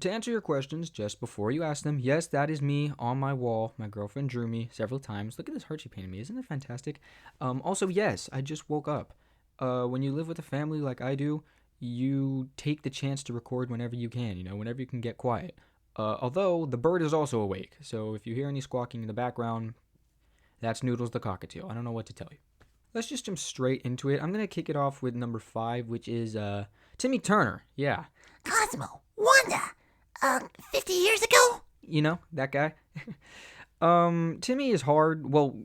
to answer your questions, just before you ask them, yes, that is me on my wall. My girlfriend drew me several times. Look at this heart she painted me. Isn't it fantastic? Also, yes, I just woke up. When you live with a family like I do, you take the chance to record whenever you can, whenever you can get quiet. Although, the bird is also awake, so if you hear any squawking in the background, that's Noodles the cockatiel. I don't know what to tell you. Let's just jump straight into it. I'm going to kick it off with number 5, which is Timmy Turner. Yeah. Cosmo, Wanda, 50 years ago? You know, that guy. Timmy is hard. Well,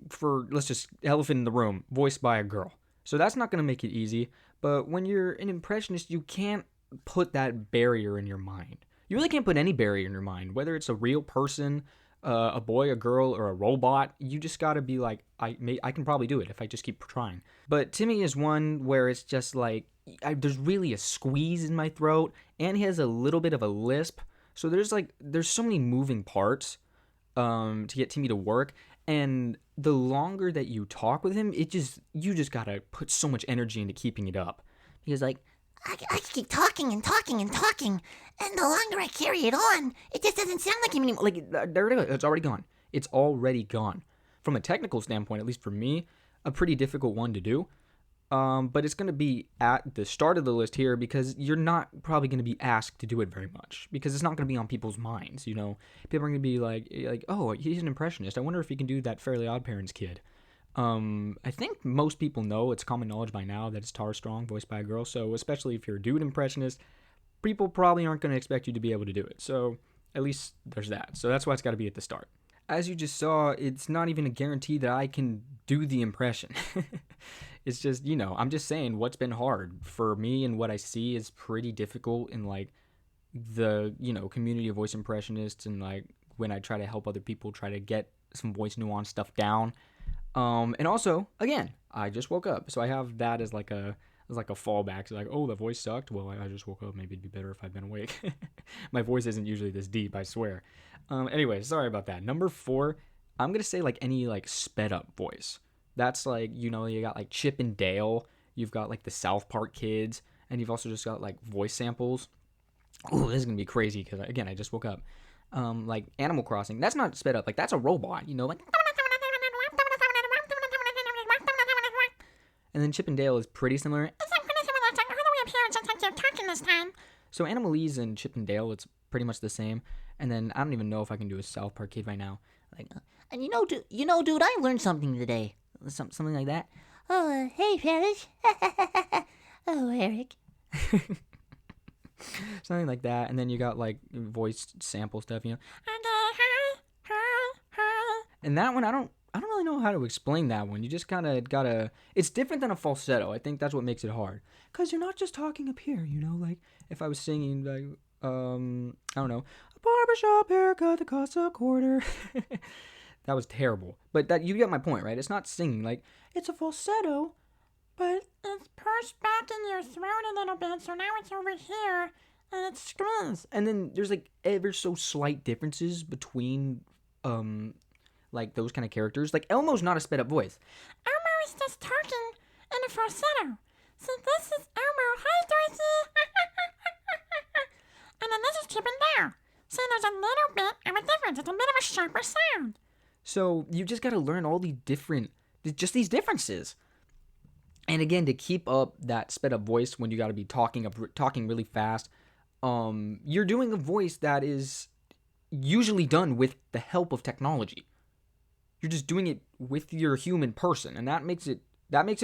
let's just elephant in the room, voiced by a girl. So that's not going to make it easy. But when you're an impressionist, you can't put that barrier in your mind. You really can't put any barrier in your mind, whether it's a real person, a boy, a girl, or a robot. You just got to be like, I can probably do it if I just keep trying. But Timmy is one where it's just like, there's really a squeeze in my throat, and he has a little bit of a lisp. So there's so many moving parts to get Timmy to work, and the longer that you talk with him, you just gotta put so much energy into keeping it up. Because I keep talking and talking and talking, and the longer I carry it on, it just doesn't sound like him anymore. there it is. It's already gone. It's already gone. From a technical standpoint, at least for me, a pretty difficult one to do. But it's going to be at the start of the list here because you're not probably going to be asked to do it very much because it's not going to be on people's minds. People are going to be like, oh, he's an impressionist. I wonder if he can do that Fairly Odd Parents kid. I think most people know, it's common knowledge by now, that it's Tara Strong, voiced by a girl. So especially if you're a dude impressionist, people probably aren't going to expect you to be able to do it. So at least there's that. So that's why it's got to be at the start. As you just saw, it's not even a guarantee that I can do the impression. It's just, I'm just saying what's been hard for me and what I see is pretty difficult in the, community of voice impressionists and when I try to help other people try to get some voice nuance stuff down. And also, again, I just woke up, so I have that as like a fallback. So oh, the voice sucked. Well, I just woke up. Maybe it'd be better if I'd been awake. My voice isn't usually this deep, I swear. Anyway, sorry about that. Number 4, I'm gonna say any sped up voice. That's you got Chip and Dale. You've got the South Park kids, and you've also just got voice samples. Ooh, this is gonna be crazy because again, I just woke up. Animal Crossing. That's not sped up. That's a robot. And then Chip and Dale is pretty similar. So Animalese and Chip and Dale, it's pretty much the same. And then I don't even know if I can do a South Park kid right now. And dude, I learned something today. Something like that. Oh, hey, Parrish. Oh, Eric. Something like that. And then you got voice sample stuff, And that one, I don't really know how to explain that one. You just kind of gotta. It's different than a falsetto. I think that's what makes it hard. Cause you're not just talking up here, if I was singing I don't know, a barbershop haircut that costs $0.25. That was terrible. But that you get my point, right? It's not singing. It's a falsetto, but it's pushed back in your throat a little bit, so now it's over here, and it screams. And then there's ever so slight differences between those kind of characters. Elmo's not a sped up voice. Elmo is just talking in a falsetto. So this is Elmo. Hi, Dorothy. And then this is Chip and Dale. So there's a little bit of a difference. It's a bit of a sharper sound. So you just got to learn all these differences. And again, to keep up that sped up voice when you got to be talking really fast, you're doing a voice that is usually done with the help of technology. You're just doing it with your human person, and that makes it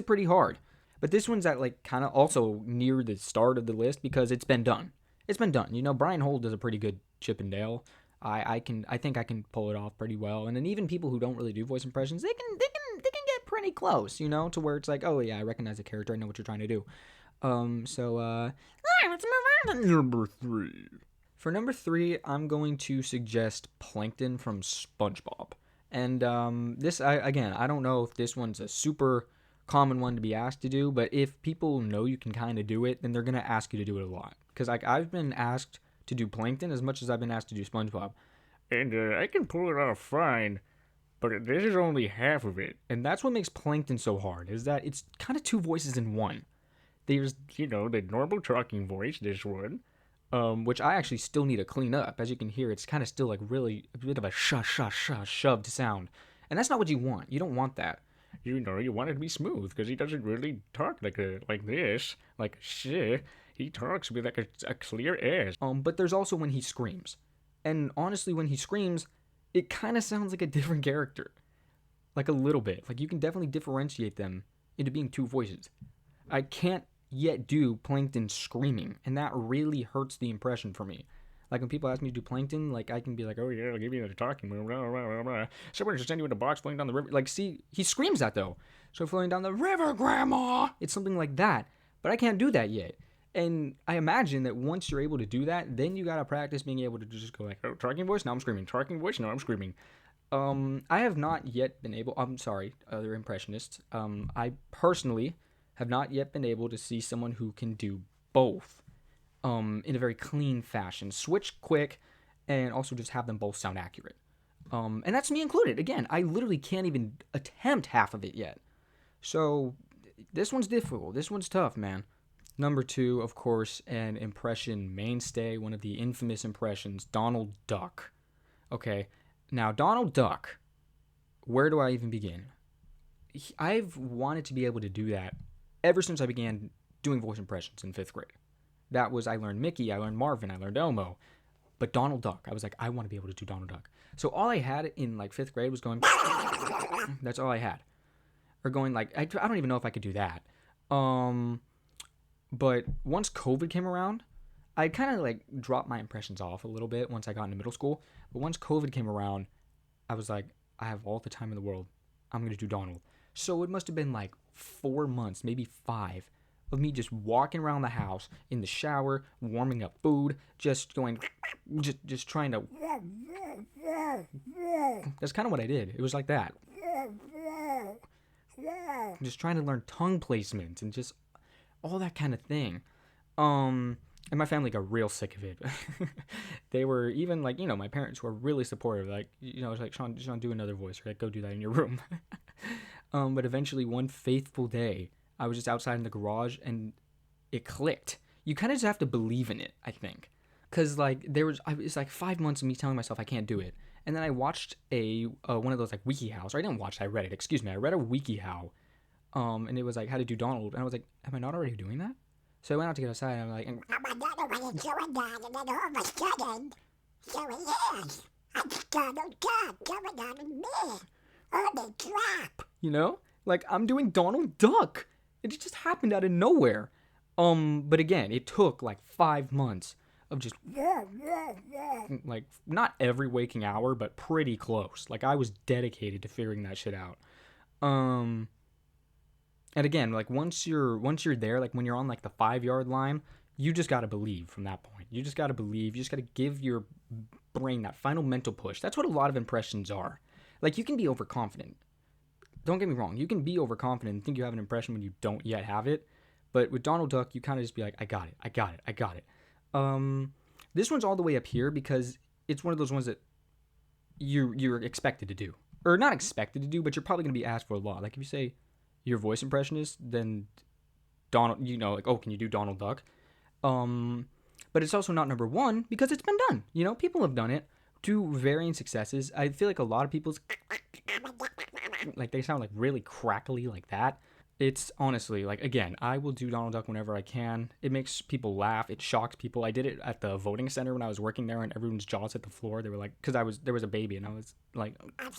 pretty hard. But this one's at kind of also near the start of the list because it's been done. It's been done. Brian Holt does a pretty good Chip and Dale. I think I can pull it off pretty well. And then even people who don't really do voice impressions, they can get pretty close, to where it's oh yeah, I recognize the character, I know what you're trying to do. Let's move on to number 3. For number 3, I'm going to suggest Plankton from SpongeBob. And I don't know if this one's a super common one to be asked to do, but if people know you can kind of do it, then they're going to ask you to do it a lot. Because I've been asked to do Plankton as much as I've been asked to do SpongeBob. And I can pull it off fine, but this is only half of it. And that's what makes Plankton so hard, is that it's kind of 2 voices in one. There's, the normal talking voice, this one. which I actually still need to clean up. As you can hear, it's kind of still like really a bit of a shoved sound, and that's not what you want. You don't want that. You want it to be smooth because he doesn't really talk like this, like shit. He talks with like a clear air. But there's also when he screams, and honestly, when he screams, it kind of sounds like a different character, like a little bit. Like you can definitely differentiate them into being two voices. I can't yet do Plankton screaming, and that really hurts the impression for me. Like when people ask me to do Plankton, like I can be like, "Oh yeah, I'll give you the talking." Blah, blah, blah, blah. Someone just send you in a box floating down the river. Like, see, he screams that though. So floating down the river, Grandma. It's something like that, but I can't do that yet. And I imagine that once you're able to do that, then you gotta practice being able to just go like, "Oh, talking voice, now I'm screaming. Talking voice, now I'm screaming." I have not yet been able. I'm sorry, other impressionists. I personally have not yet been able to see someone who can do both in a very clean fashion. Switch quick and also just have them both sound accurate. And that's me included. Again, I literally can't even attempt half of it yet. So this one's difficult. This one's tough, man. Number two, of course, an impression mainstay, one of the infamous impressions, Donald Duck. Okay, now Donald Duck, where do I even begin? I've wanted to be able to do that ever since I began doing voice impressions in 5th grade. That was, I learned Mickey, I learned Marvin, I learned Elmo. But Donald Duck, I was like, I want to be able to do Donald Duck. So all I had in like 5th grade was going, that's all I had. Or going like, I don't even know if I could do that. But once COVID came around, I kind of like dropped my impressions off a little bit once I got into middle school. But once COVID came around, I was like, I have all the time in the world. I'm going to do Donald. So it must have been like 4 months, maybe 5, of me just walking around the house in the shower, warming up food, just going, just trying to. That's kind of what I did. It was like that. Just trying to learn tongue placement and just all that kind of thing. And my family got real sick of it. They were even like, my parents were really supportive. Like, it's like, Sean, do another voice, right? Go do that in your room. But eventually, one faithful day, I was just outside in the garage and it clicked. You kind of just have to believe in it, I think. Because, like, it's like 5 months of me telling myself I can't do it. And then I watched one of those, like, WikiHows. Or I didn't watch it, I read it. Excuse me. I read a WikiHow. And it was like, how to do Donald. And I was like, am I not already doing that? So I went out to get outside and I'm like, I'm not already doing that, and then all of a sudden, so it is. It's Donald Duck coming out of me. Oh, the trap. Like I'm doing Donald Duck. It just happened out of nowhere. But again, it took like 5 months of just like not every waking hour, but pretty close. Like I was dedicated to figuring that shit out. And again, like once you're there, like when you're on like the 5-yard line, you just gotta believe from that point. You just gotta believe. You just gotta give your brain that final mental push. That's what a lot of impressions are. Like you can be overconfident. Don't get me wrong. You can be overconfident and think you have an impression when you don't yet have it. But with Donald Duck, you kind of just be like, I got it. This one's all the way up here because it's one of those ones that you're expected to do, or not expected to do, but you're probably gonna be asked for a lot. Like if you say your voice impressionist, then Donald, like, oh, can you do Donald Duck? But it's also not number one because it's been done. People have done it to varying successes. I feel like a lot of people's like they sound like really crackly like that. It's honestly like, again, I will do Donald Duck whenever I can. It makes people laugh. It shocks people. I did it at the voting center when I was working there, and everyone's jaws hit the floor. They were like, because there was a baby, and I was like, and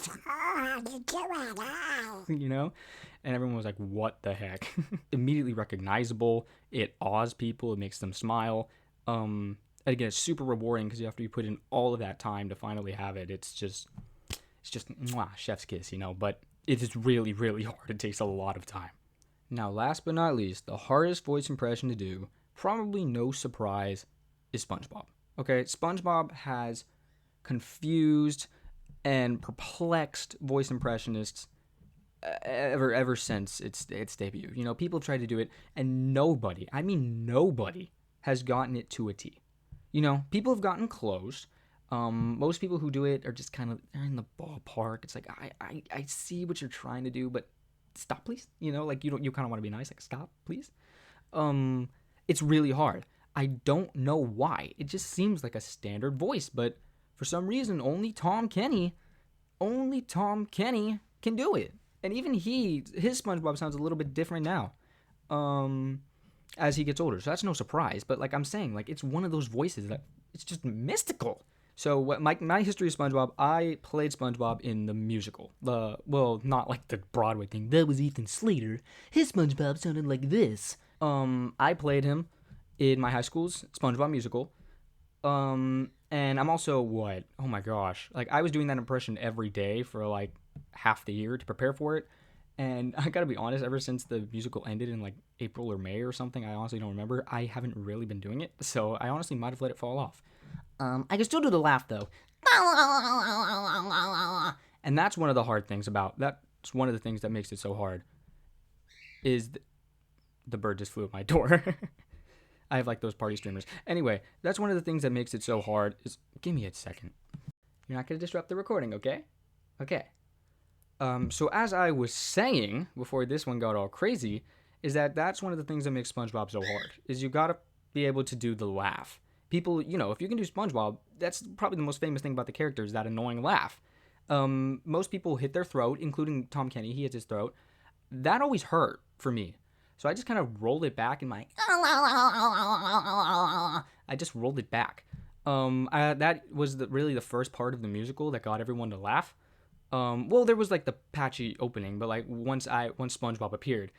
everyone was like, what the heck? Immediately recognizable. It awes people. It makes them smile. And again, it's super rewarding because you have to put in all of that time to finally have it. It's just mwah, chef's kiss, but it is really, really hard. It takes a lot of time. Now, last but not least, the hardest voice impression to do, probably no surprise, is SpongeBob. Okay, SpongeBob has confused and perplexed voice impressionists ever since its debut. People have tried to do it, and nobody, I mean nobody, has gotten it to a T. People have gotten close. Most people who do it are just kind of, they're in the ballpark. It's like, I see what you're trying to do, but stop, please. Like you kind of want to be nice, like stop, please. It's really hard. I don't know why. It just seems like a standard voice, but for some reason, only Tom Kenny can do it. And even his SpongeBob sounds a little bit different now, as he gets older. So that's no surprise. But like I'm saying, like it's one of those voices that it's just mystical. So what my history of SpongeBob, I played SpongeBob in the musical. Not like the Broadway thing. That was Ethan Slater. His SpongeBob sounded like this. I played him in my high school's SpongeBob musical. And I'm also what? Oh my gosh. Like I was doing that impression every day for like half the year to prepare for it. And I gotta be honest, ever since the musical ended in like April or May or something, I honestly don't remember. I haven't really been doing it. So I honestly might have let it fall off. I can still do the laugh though. And that's one of the hard things about that's one of the things that makes it so hard is the bird just flew at my door. I have like those party streamers. Anyway, that's one of the things that makes it so hard is give me a second. You're not going to disrupt the recording, okay? Okay. So as I was saying before this one got all crazy, is that's one of the things that makes SpongeBob so hard is you got to be able to do the laugh. People, if you can do SpongeBob, that's probably the most famous thing about the character is that annoying laugh. Most people hit their throat, including Tom Kenny. He hits his throat. That always hurt for me. So I just kind of rolled it back in my. I just rolled it back. That was really the first part of the musical that got everyone to laugh. There was like the patchy opening, but like once SpongeBob appeared,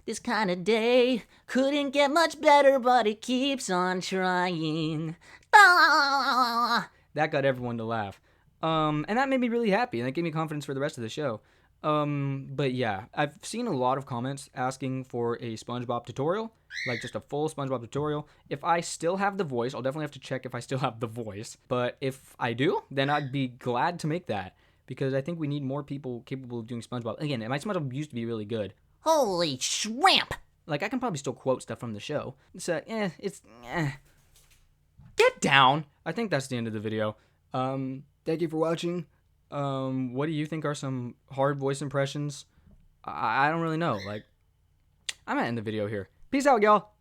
this kind of day couldn't get much better, but it keeps on trying. That got everyone to laugh. And that made me really happy, and that gave me confidence for the rest of the show. But yeah, I've seen a lot of comments asking for a SpongeBob tutorial, like just a full SpongeBob tutorial. If I still have the voice, I'll definitely have to check if I still have the voice. But if I do, then I'd be glad to make that because I think we need more people capable of doing SpongeBob. Again, my SpongeBob used to be really good. Holy shrimp! Like I can probably still quote stuff from the show. Get down. I think that's the end of the video. Thank you for watching. What do you think are some hard voice impressions? I don't really know. Like, I'm gonna end the video here. Peace out, y'all.